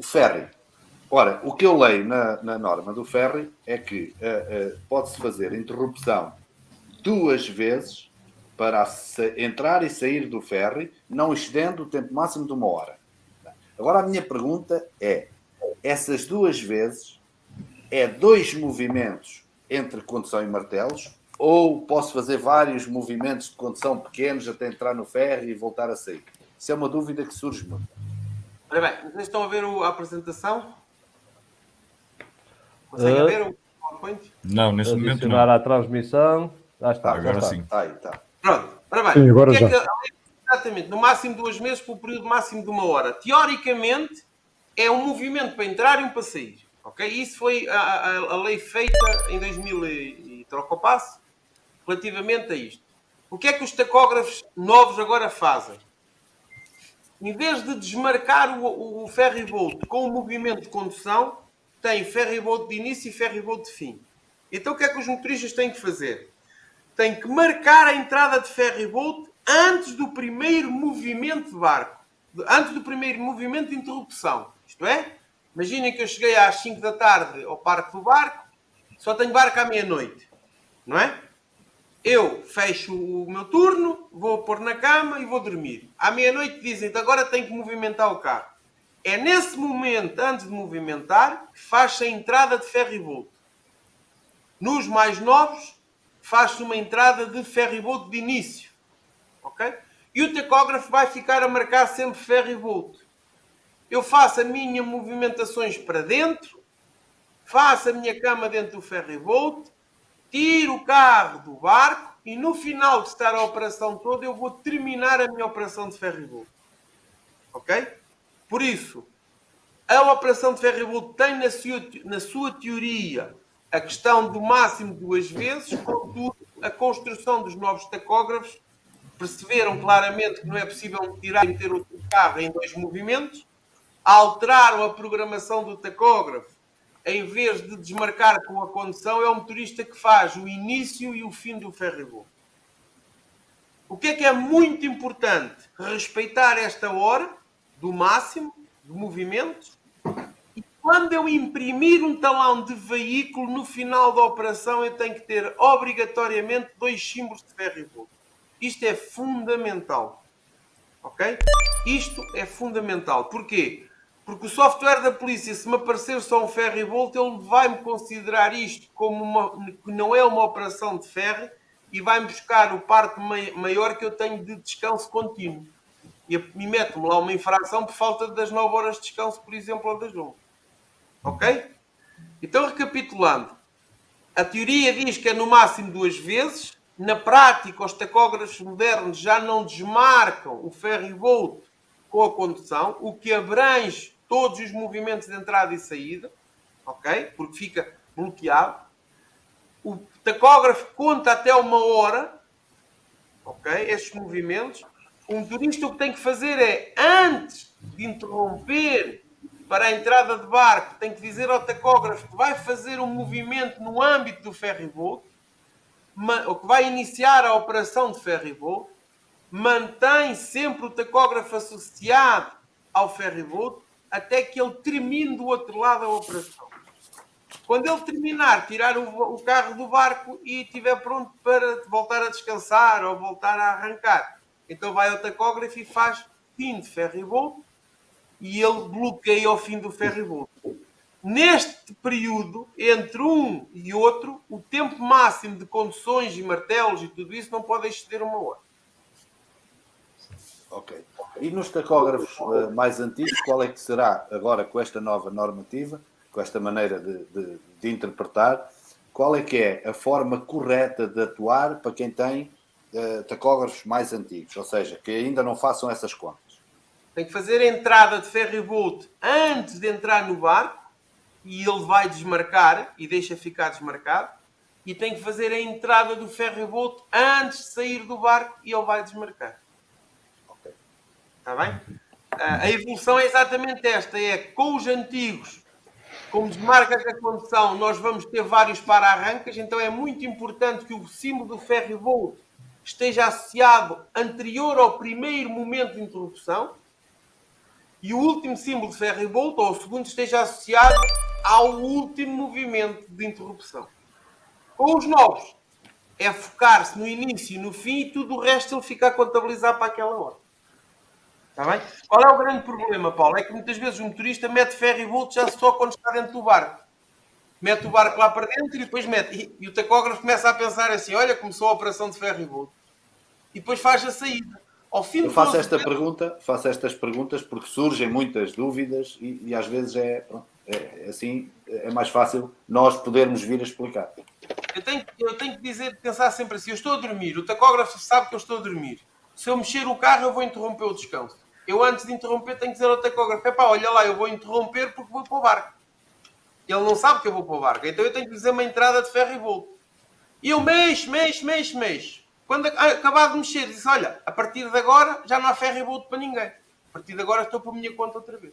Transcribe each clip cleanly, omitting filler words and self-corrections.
ferry. Ora, o que eu leio na norma do ferry é que pode-se fazer interrupção 2 vezes para entrar e sair do ferry, não excedendo o tempo máximo de 1 hora. Agora, a minha pergunta é, essas 2 vezes é 2 movimentos entre condução e martelos, ou posso fazer vários movimentos de condução pequenos até entrar no ferry e voltar a sair? Isso é uma dúvida que surge muito. Ora bem, vocês estão a ver a apresentação? Conseguem ver o PowerPoint? Não, neste momento Adicionar não. à transmissão. Já está, Agora já sim. está. Aí, está. Pronto, ora bem. Sim, agora já. Exatamente, no máximo 2 meses por um período máximo de 1 hora. Teoricamente, é um movimento para entrar e um para sair. Ok? Isso foi a lei feita em 2000 e troca o passo relativamente a isto. O que é que os tacógrafos novos agora fazem? Em vez de desmarcar o ferry-boat com o movimento de condução, tem ferry-boat de início e ferry-boat de fim. Então o que é que os motoristas têm que fazer? Têm que marcar a entrada de ferry-boat antes do primeiro movimento de barco. Antes do primeiro movimento de interrupção. Isto é, imaginem que eu cheguei às 5 da tarde ao parque do barco, só tenho barco à meia-noite. Não é? Eu fecho o meu turno, vou pôr na cama e vou dormir. À meia-noite dizem-te, agora tenho que movimentar o carro. É nesse momento, antes de movimentar, que faz-se a entrada de ferry-boat. Nos mais novos, faz-se uma entrada de ferry-boat de início. Ok? E o tacógrafo vai ficar a marcar sempre ferry-boat. Eu faço as minhas movimentações para dentro, faço a minha cama dentro do ferry-boat, tiro o carro do barco e no final de estar a operação toda eu vou terminar a minha operação de ferry-boat. Ok? Por isso, a operação de ferry-boat tem na sua teoria a questão do máximo 2 vezes, contudo, a construção dos novos tacógrafos perceberam claramente que não é possível tirar e meter outro carro em 2 movimentos, alteraram a programação do tacógrafo. Em vez de desmarcar com a condução, é o motorista que faz o início e o fim do ferry-boat. O que é muito importante? Respeitar esta hora do máximo de movimentos e quando eu imprimir um talão de veículo, no final da operação eu tenho que ter obrigatoriamente 2 símbolos de ferry-boat. Isto é fundamental. Ok? Isto é fundamental. Porquê? Porque o software da polícia, se me aparecer só um ferry-boat, ele vai-me considerar isto como que não é uma operação de ferry e vai-me buscar o parte maior que eu tenho de descanso contínuo. E mete-me lá uma infração por falta das 9 horas de descanso, por exemplo, ou das 11. Ok? Então, recapitulando. A teoria diz que é no máximo 2 vezes. Na prática, os tacógrafos modernos já não desmarcam o ferry-boat com a condução, o que abrange todos os movimentos de entrada e saída, ok? Porque fica bloqueado. O tacógrafo conta até 1 hora, ok? Estes movimentos. O motorista o que tem que fazer é, antes de interromper para a entrada de barco, tem que dizer ao tacógrafo que vai fazer um movimento no âmbito do ferry-boat, ou que vai iniciar a operação de ferry-boat, mantém sempre o tacógrafo associado ao ferry-boat até que ele termine do outro lado a operação. Quando ele terminar, tirar o carro do barco e estiver pronto para voltar a descansar ou voltar a arrancar, então vai ao tacógrafo e faz fim de ferry-boat e ele bloqueia o fim do ferry-boat. Neste período, entre um e outro, o tempo máximo de conduções e martelos e tudo isso não pode exceder 1 hora. Ok. E nos tacógrafos mais antigos, qual é que será, agora com esta nova normativa, com esta maneira de interpretar, qual é que é a forma correta de atuar para quem tem tacógrafos mais antigos, ou seja, que ainda não façam essas contas? Tem que fazer a entrada de ferry-boat antes de entrar no barco, e ele vai desmarcar e deixa ficar desmarcado, e tem que fazer a entrada do ferry-boat antes de sair do barco e ele vai desmarcar. Ok. Está bem? A evolução é exatamente esta, é com os antigos, como desmarca a condução, nós vamos ter vários para-arrancas, então é muito importante que o símbolo do ferry-boat esteja associado anterior ao primeiro momento de interrupção. e o último símbolo de ferro e volta, ou o segundo, esteja associado ao último movimento de interrupção. Com os novos, é focar-se no início e no fim e tudo o resto ele fica a contabilizar para aquela hora. Está bem? Qual é o grande problema, Paulo? É que muitas vezes o motorista mete ferro e volta já só quando está dentro do barco. Mete o barco lá para dentro e depois mete. E o tacógrafo começa a pensar assim, olha, começou a operação de ferro e volta. E depois faz a saída. Ao fim Eu de faço 12 faço estas perguntas porque surgem muitas dúvidas e às vezes assim é mais fácil nós podermos vir a explicar. Eu tenho que dizer, pensar sempre assim, eu estou a dormir, o tacógrafo sabe que eu estou a dormir. Se eu mexer o carro, eu vou interromper o descanso. Eu antes de interromper tenho que dizer ao tacógrafo, epá, olha lá, eu vou interromper porque vou para o barco. Ele não sabe que eu vou para o barco, então eu tenho que dizer uma entrada de ferro e volto. E eu mexo. Quando acabar de mexer, disse, olha, a partir de agora já não há ferro e volto para ninguém. A partir de agora estou por minha conta outra vez.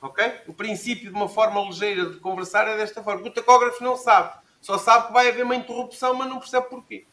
Ok? O princípio de uma forma ligeira de conversar é desta forma. O tacógrafo não sabe. Só sabe que vai haver uma interrupção, mas não percebe porquê.